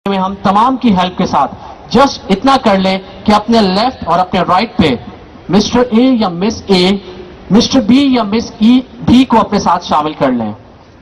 میں ہم تمام کی ہیلپ کے ساتھ جسٹ اتنا کر لیں کہ اپنے لیفٹ اور اپنے رائٹ پہ مسٹر اے یا مس اے، مسٹر بی یا مس ای بی کو اپنے ساتھ شامل کر لیں.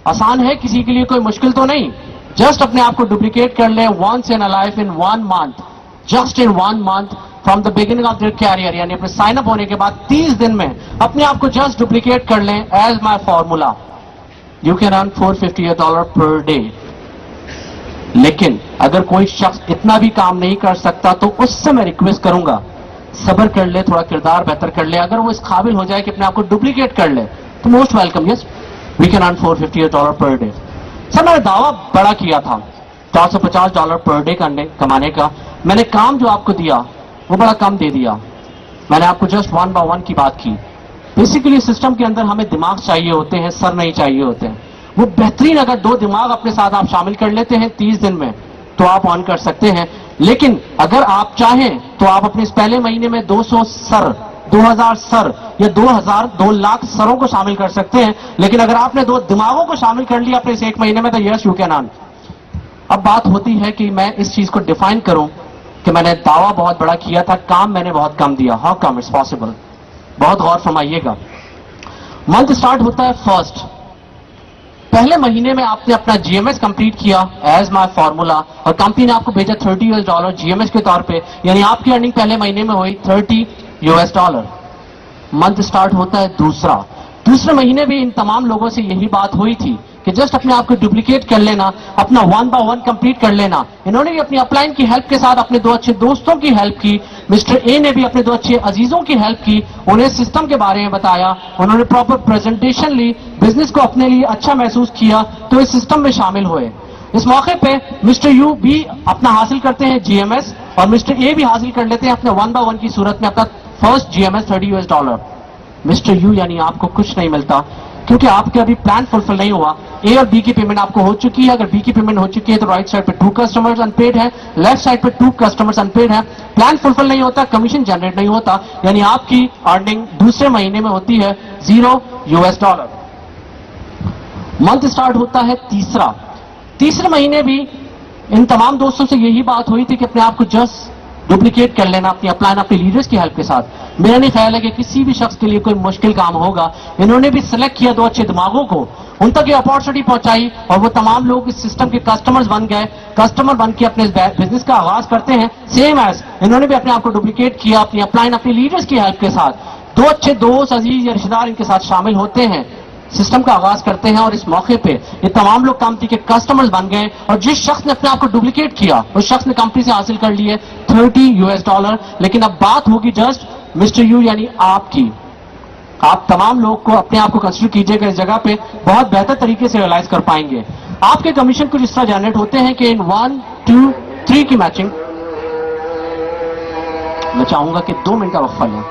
آسان ہے، کسی کے لیے کوئی مشکل تو نہیں. جسٹ اپنے آپ کو ڈپلیکیٹ کر لیں once in a life in 1 month, just in 1 month from the beginning of their career. یعنی اپنے سائن اپ ہونے کے بعد 30 دن میں اپنے آپ کو جسٹ ڈپلیکیٹ کر لیں. As my formula you can earn $450 per day. لیکن اگر کوئی شخص اتنا بھی کام نہیں کر سکتا تو اس سے میں ریکویسٹ کروں گا صبر کر لے، تھوڑا کردار بہتر کر لے. اگر وہ اس قابل ہو جائے کہ اپنے آپ کو ڈپلیکیٹ کر لے تو most welcome. Yes we can earn $450 per day. Sir میں نے دعویٰ بڑا کیا تھا $450 پر ڈے کمانے کا. میں نے کام جو آپ کو دیا وہ بڑا کم دے دیا. میں نے آپ کو جسٹ 1 by 1 کی بات کی. بیسیکلی سسٹم کے اندر ہمیں دماغ چاہیے ہوتے ہیں، سر نہیں چاہیے ہوتے ہیں. وہ بہترین اگر 2 دماغ اپنے ساتھ آپ شامل کر لیتے ہیں 30 دن میں تو آپ آن کر سکتے ہیں. لیکن اگر آپ چاہیں تو آپ اپنے اس پہلے مہینے میں 200 سر، 2000 سر یا 2000 2 لاکھ سروں کو شامل کر سکتے ہیں. لیکن اگر آپ نے 2 دماغوں کو شامل کر لیا اپنے اس 1 مہینے میں تو یس یو کین ارن. اب بات ہوتی ہے کہ میں اس چیز کو ڈیفائن کروں کہ میں نے دعویٰ بہت بڑا کیا تھا، کام میں نے بہت کم دیا. How come it's possible? بہت غور فرمائیے گا. منتھ اسٹارٹ ہوتا ہے 1 پہلے مہینے میں آپ نے اپنا جی ایم ایس کمپلیٹ کیا ایز مائی فارمولا اور کمپنی نے آپ کو بھیجا $30 جی ایم ایس کے طور پہ. یعنی آپ کی ارننگ پہلے مہینے میں ہوئی $30. منتھ اسٹارٹ ہوتا ہے دوسرے مہینے بھی ان تمام لوگوں سے یہی بات ہوئی تھی کہ جسٹ اپنے آپ کو ڈپلیکیٹ کر لینا، اپنا 1 by 1 کمپلیٹ کر لینا. انہوں نے بھی اپنی اپ لائن کی ہیلپ کے ساتھ اپنے 2 اچھے دوستوں کی ہیلپ کی. مسٹر اے نے بھی اپنے 2 اچھے عزیزوں کی ہیلپ کی، انہیں سسٹم کے بارے میں بتایا، انہوں نے پراپر پریزنٹیشن لی، بزنس کو اپنے لیے اچھا محسوس کیا تو اس سسٹم میں شامل ہوئے. اس موقع پہ مسٹر یو بھی اپنا حاصل کرتے ہیں جی ایم ایس اور مسٹر اے بھی حاصل کر لیتے ہیں اپنے 1 by 1 کی صورت میں اپنا first G M S $30. Mister U یعنی آپ کو کچھ نہیں ملتا کیونکہ آپ کے ابھی پلان فلفل نہیں ہوا. اے اور بی کی پیمنٹ آپ کو ہو چکی ہے. اگر بی کی پیمنٹ ہو چکی ہے تو رائٹ سائڈ پہ 2 کسٹمرز ان پیڈ ہے، لیفٹ سائڈ پہ 2 کسٹمرز ان پیڈ ہے. پلان فلفل نہیں ہوتا، کمیشن جنریٹ نہیں ہوتا، یعنی آپ کی ارننگ دوسرے مہینے میں ہوتی ہے $0. منتھ اسٹارٹ ہوتا ہے تیسرے مہینے بھی ان تمام دوستوں سے یہی بات ہوئی تھی کہ اپنے آپ کو جسٹ ڈپلیکیٹ کر لینا اپنی اپلائن اپنے لیڈرز کی ہیلپ کے ساتھ. میرا نہیں خیال ہے کہ کسی بھی شخص کے لیے کوئی مشکل کام ہوگا. انہوں نے بھی سلیکٹ کیا 2 اچھے دماغوں کو، ان تک یہ اپارچونیٹی پہنچائی اور وہ تمام لوگ اس سسٹم کے کسٹمرز بن گئے. کسٹمر بن کے اپنے بزنس کا آغاز کرتے ہیں. سیم ایز انہوں نے بھی اپنے آپ کو ڈپلیکیٹ کیا اپنی اپلائن اپنے لیڈرز کی ہیلپ کے ساتھ. 2 اچھے دوست، عزیز یا رشتے دار ان کے ساتھ شامل ہوتے ہیں، سسٹم کا آغاز کرتے ہیں اور اس موقع پہ یہ تمام لوگ کمپنی کے کسٹمرز بن گئے. اور جس شخص نے اپنے آپ کو ڈپلیکیٹ کیا اس شخص نے کمپنی سے حاصل کر لیے $30. لیکن اب بات ہوگی جسٹ مسٹر یو یعنی آپ کی. آپ تمام لوگ کو اپنے آپ کو کنسیڈر کیجئے گا اس جگہ پہ بہت بہتر طریقے سے ریئلائز کر پائیں گے. آپ کے کمیشن کچھ اس طرح جنریٹ ہوتے ہیں کہ ان 1 2 3 کی میچنگ میں چاہوں گا کہ 2 منٹ کا وقفہ لیں.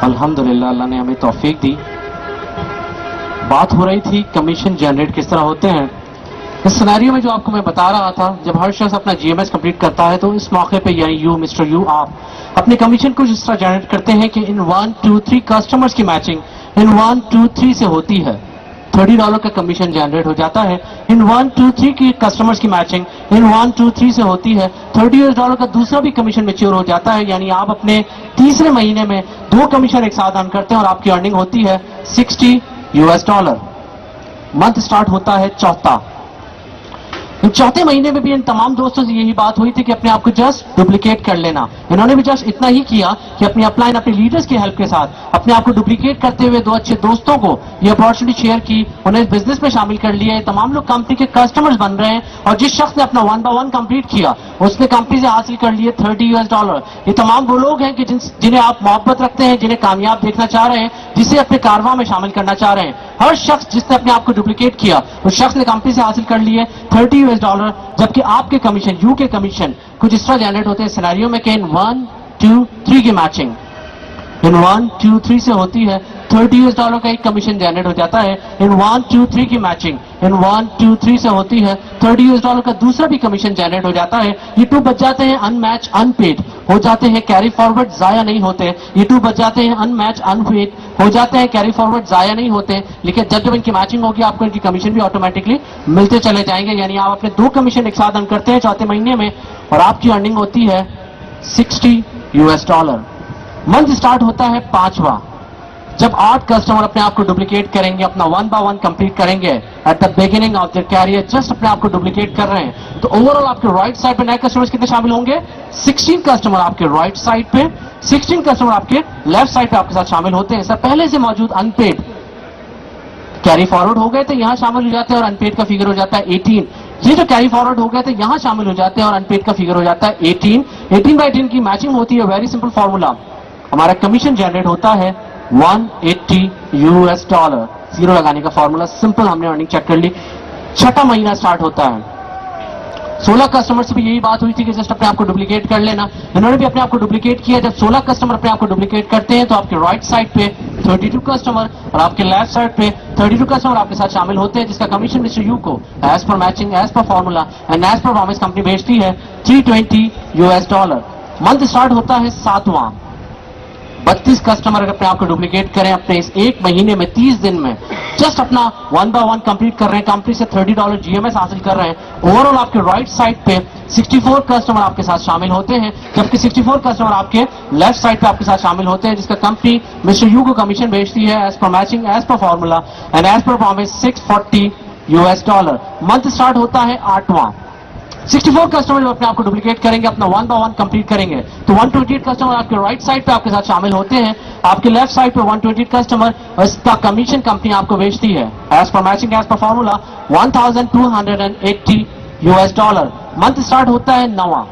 الحمدللہ اللہ نے ہمیں توفیق دی. بات ہو رہی تھی کمیشن جنریٹ کس طرح ہوتے ہیں. اس سینیریو میں جو آپ کو میں بتا رہا تھا جب ہر شخص اپنا جی ایم ایس کمپلیٹ کرتا ہے تو اس موقع پہ یعنی یو مسٹر یو آپ اپنے کمیشن کو جس طرح جنریٹ کرتے ہیں کہ ان 1 2 3 کسٹمرز کی میچنگ ان 1 2 3 سے ہوتی ہے. $30 کا کمیشن جنریٹ ہو جاتا ہے. ان 1 2 3 کی کسٹمرز کی میچنگ ان 1 2 3 سے ہوتی ہے. $30 کا دوسرا بھی کمیشن میچور ہو جاتا ہے. یعنی آپ اپنے تیسرے مہینے میں 2 کمیشن ایک ساتھ ارن کرتے ہیں اور آپ کی ارننگ ہوتی ہے $60. منتھ اسٹارٹ ہوتا ہے چوتھے مہینے میں بھی ان تمام دوستوں سے یہی بات ہوئی تھی کہ اپنے آپ کو جسٹ ڈپلیکیٹ کر لینا. انہوں نے بھی جسٹ اتنا ہی کیا کہ اپنی اپلائن اپنے لیڈرز کی ہیلپ کے ساتھ اپنے آپ کو ڈپلیکیٹ کرتے ہوئے 2 اچھے دوستوں کو یہ اپارچونیٹی شیئر کی، انہیں اس بزنس میں شامل کر لیا. یہ تمام لوگ کمپنی کے کسٹمرز بن رہے ہیں اور جس شخص نے اپنا 1 by 1 کمپلیٹ کیا اس نے کمپنی سے حاصل کر لیے $30. یہ تمام وہ لوگ ہیں کہ جنہیں آپ محبت رکھتے ہیں، جنہیں کامیاب دیکھنا چاہ رہے ہیں، جسے اپنے کارواں میں شامل کرنا چاہ رہے ہیں. ہر شخص جس نے اپنے آپ کو ڈپلیکیٹ کیا اس شخص نے کمپنی سے حاصل کر لیے $30. جبکہ آپ کے کمیشن یو کے کمیشن کچھ اس طرح جنریٹ ہوتے ہیں سینیریو میں کہ ان 1 2 3 کی میچنگ ان 1 2 3 سے ہوتی ہے. $30 کا ایک کمیشن جنریٹ ہو جاتا ہے. ان 1 2 3 کی میچنگ ان 1 2 3 سے ہوتی ہے. $30 کا دوسرا بھی کمیشن جنریٹ ہو جاتا ہے. یہ 2 بچ جاتے ہیں ان میچ ان پیڈ. हो जाते हैं, कैरी फॉरवर्ड जाया नहीं होते, ये 2 बच जाते हैं, अनमैच अनफिट हो जाते हैं, कैरी फॉरवर्ड जाया नहीं होते, लेकिन जब इनकी मैचिंग होगी आपको इनकी कमीशन भी ऑटोमेटिकली मिलते चले जाएंगे। यानी आप अपने 2 कमीशन एक साथ अर्न करते हैं चौथे महीने में और आपकी अर्निंग होती है $60। मंथ स्टार्ट होता है 5वां, जब 8 कस्टमर अपने आप को डुप्लीकेट करेंगे, अपना 1 by 1 कंप्लीट करेंगे at the beginning of their career, just अपने आप को डुप्लीकेट कर रहे हैं, तो ओवरऑल आपके राइट साइड पे नए कस्टमर्स कितने शामिल होंगे? 16 कस्टमर आपके राइट साइड पे, 16 कस्टमर आपके लेफ्ट साइड पे आपके साथ शामिल होते हैं। सर पहले से मौजूद अनपेड कैरी फॉरवर्ड हो गए तो यहां शामिल हो जाते हैं और अनपेड का फिगर हो जाता है 18। ये जो कैरी फॉरवर्ड हो गए थे यहां शामिल हो जाते हैं और अनपेड का फिगर हो जाता है 18। 18 by 18 की मैचिंग होती है, वेरी सिंपल फॉर्मूला, हमारा कमीशन जनरेट होता है $180। जीरो लगाने का फॉर्मूला सिंपल, हमने अर्निंग चेक कर ली। छठा महीना स्टार्ट होता है, 16 कस्टमर से भी यही बात हुई थी कि जस्ट अपने आप को डुप्लीकेट कर लेना, इन्होंने भी अपने आप को डुप्लीकेट किया। जब 16 कस्टमर अपने आप को डुप्लीकेट करते हैं तो आपके राइट साइड पे 32 कस्टमर और आपके लेफ्ट साइड पे 32 कस्टमर आपके साथ शामिल होते हैं, जिसका कमीशन मिस्टर यू को as per matching, as per formula and as per promise company भेजती है $320। मंथ स्टार्ट होता है 7वां, 32 कस्टमर अगर अपने आप को डुप्लीकेट करें अपने इस एक महीने में 30 दिन में, जस्ट अपना 1 by 1 कंप्लीट कर रहे हैं, कंपनी से $30 GMS हासिल कर रहे हैं, ओवरऑल आपके राइट साइड पे 64 कस्टमर आपके साथ शामिल होते हैं, जबकि 64 कस्टमर आपके लेफ्ट साइड पे आपके साथ शामिल होते हैं, जिसका कंपनी मिस्टर यू को कमीशन भेजती है as per matching, as per formula and as per promise $640। Month start होता है 8वां, 64 कस्टमर जब अपने आप को डुप्लीकेट करेंगे, अपना 1 by 1 कंप्लीट करेंगे, तो 128 कस्टमर आपके राइट साइड पे आपके साथ शामिल होते हैं, आपके लेफ्ट साइड पे 128 कस्टमर, इसका कमीशन कंपनी आपको भेजती है as per matching, as per formula $1280। Month start होता है 9वां,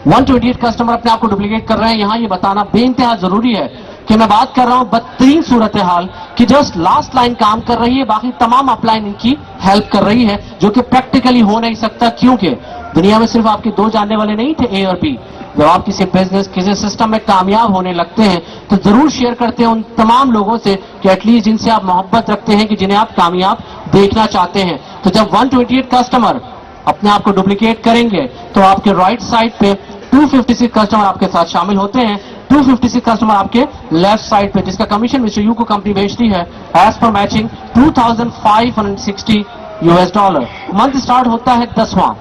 128 कस्टमर अपने आप को डुप्लीकेट कर रहे हैं। यहां ये बताना बेइंतहा जरूरी है कि मैं बात कर रहा हूं बदतरीन सूरत हाल कि जस्ट लास्ट लाइन काम कर रही है, बाकी तमाम अपलाइन इनकी हेल्प कर रही है, जो कि प्रैक्टिकली हो नहीं सकता, क्योंकि दुनिया में सिर्फ आपके 2 जानने वाले नहीं थे, ए और बी। जब आप किसी बिजनेस, किसी सिस्टम में कामयाब होने लगते हैं तो जरूर शेयर करते हैं उन तमाम लोगों से कि एटलीस्ट जिनसे आप मोहब्बत रखते हैं, कि जिन्हें आप कामयाब देखना चाहते हैं। तो जब 128 कस्टमर अपने आप को डुप्लीकेट करेंगे तो आपके राइट साइड पे 256 कस्टमर आपके साथ शामिल होते हैं, 256 कस्टमर आपके लेफ्ट साइड पे, जिसका कमीशन मिस्टर यू को कंपनी भेजती है as per matching $2560। Month start होता है 10वां,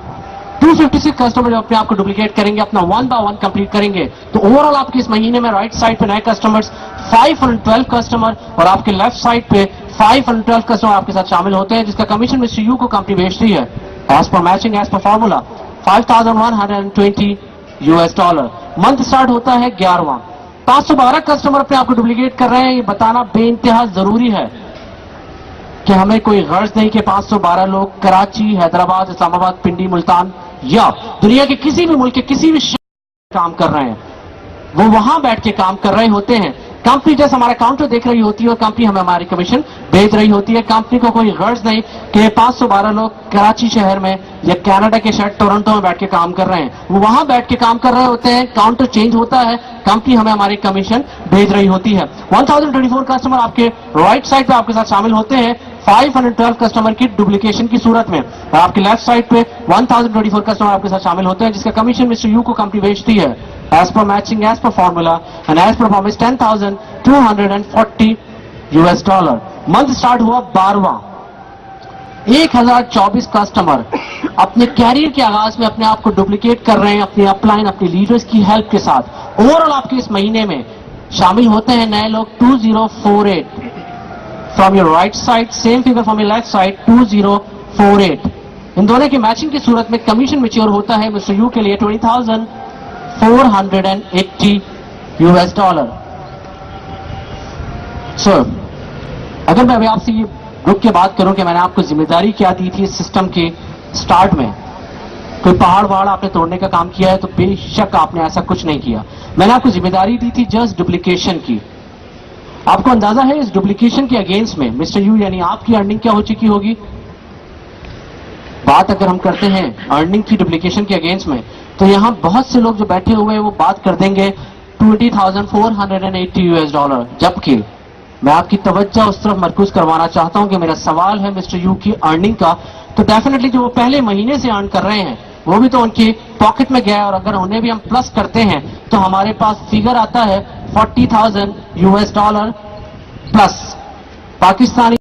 256 कस्टमर जब अपने आप को डुप्लीकेट करेंगे, अपना 1 by 1 कंप्लीट करेंगे, तो ओवरऑल आपके इस महीने में राइट साइड पे नए कस्टमर्स 512 कस्टमर और आपके लेफ्ट साइड पे 512 कस्टमर आपके साथ शामिल होते हैं, जिसका कमीशन मिस्टर यू को कंपनी भेजती है as per matching, as per formula $5120। Month start होता है 11वां, 512 कस्टमर अपने आप को डुप्लीकेट कर रहे हैं। ये बताना बेइंतहा जरूरी है कि हमें कोई गर्ज नहीं कि 512 लोग कराची, हैदराबाद, इस्लामाबाद, पिंडी, मुल्तान या दुनिया के किसी भी मुल्क के किसी भी शहर में काम कर रहे हैं, वो वहां बैठ के काम कर रहे होते हैं। कंपनी जैसे हमारा काउंटर देख रही होती है और कंपनी हमें हमारी कमीशन भेज रही होती है। कंपनी को कोई गर्ज नहीं कि 512 लोग कराची शहर में या कनाडा के शहर टोरंटो में बैठ के काम कर रहे हैं, वो वहां बैठ के काम कर रहे होते हैं। काउंटर चेंज होता है, कंपनी हमें हमारी कमीशन भेज रही होती है। 1024 कस्टमर आपके राइट साइड पे आपके साथ शामिल होते हैं 512 कस्टमर की डुप्लीकेशन की सूरत में, और आपके लेफ्ट साइड पे 1024 कस्टमर आपके साथ शामिल होते हैं, जिसका कमीशन मिस्टर यू को कंपनी भेजती है as per matching, as per formula and as per promise $10,240। Month start हुआ 12वां, 1024 कस्टमर अपने कैरियर के आगाज में अपने आप को डुप्लीकेट कर रहे हैं अपनी अपलाइन, अपनी लीडर्स की हेल्प के साथ। ओवरऑल आपके इस महीने में शामिल होते हैं नए लोग 2048 from your right side, same figure from your left side 2048। इन दोनों की मैचिंग की सूरत में कमीशन मैच्योर होता है मिस्टर यू के लिए $20,480। सर अगर मैं अभी आपसे ये रुक के बात करूं कि मैंने आपको जिम्मेदारी क्या दी थी इस सिस्टम के स्टार्ट में, कोई पहाड़ वहाड़ आपने तोड़ने का काम किया है तो बेशक आपने ऐसा कुछ नहीं किया। मैंने आपको जिम्मेदारी दी थी जस्ट डुप्लीकेशन की। आपको अंदाजा है इस डुप्लीकेशन के अगेंस्ट में मिस्टर यू यानी आपकी अर्निंग क्या हो चुकी होगी? बात अगर हम करते हैं अर्निंग की डुप्लीकेशन के अगेंस्ट में, तो यहां बहुत से लोग जो बैठे हुए हैं वो बात कर देंगे $20,480। जबकि मैं आपकी तवज्जो उस तरफ मरकूज करवाना चाहता हूं कि मेरा सवाल है मिस्टर यू की अर्निंग का, तो डेफिनेटली जो वो पहले महीने से अर्न कर रहे हैं وہ بھی تو ان کی پاکٹ میں گیا ہے, اور اگر انہیں بھی ہم پلس کرتے ہیں تو ہمارے پاس فگر آتا ہے $40,000 پلس. پاکستانی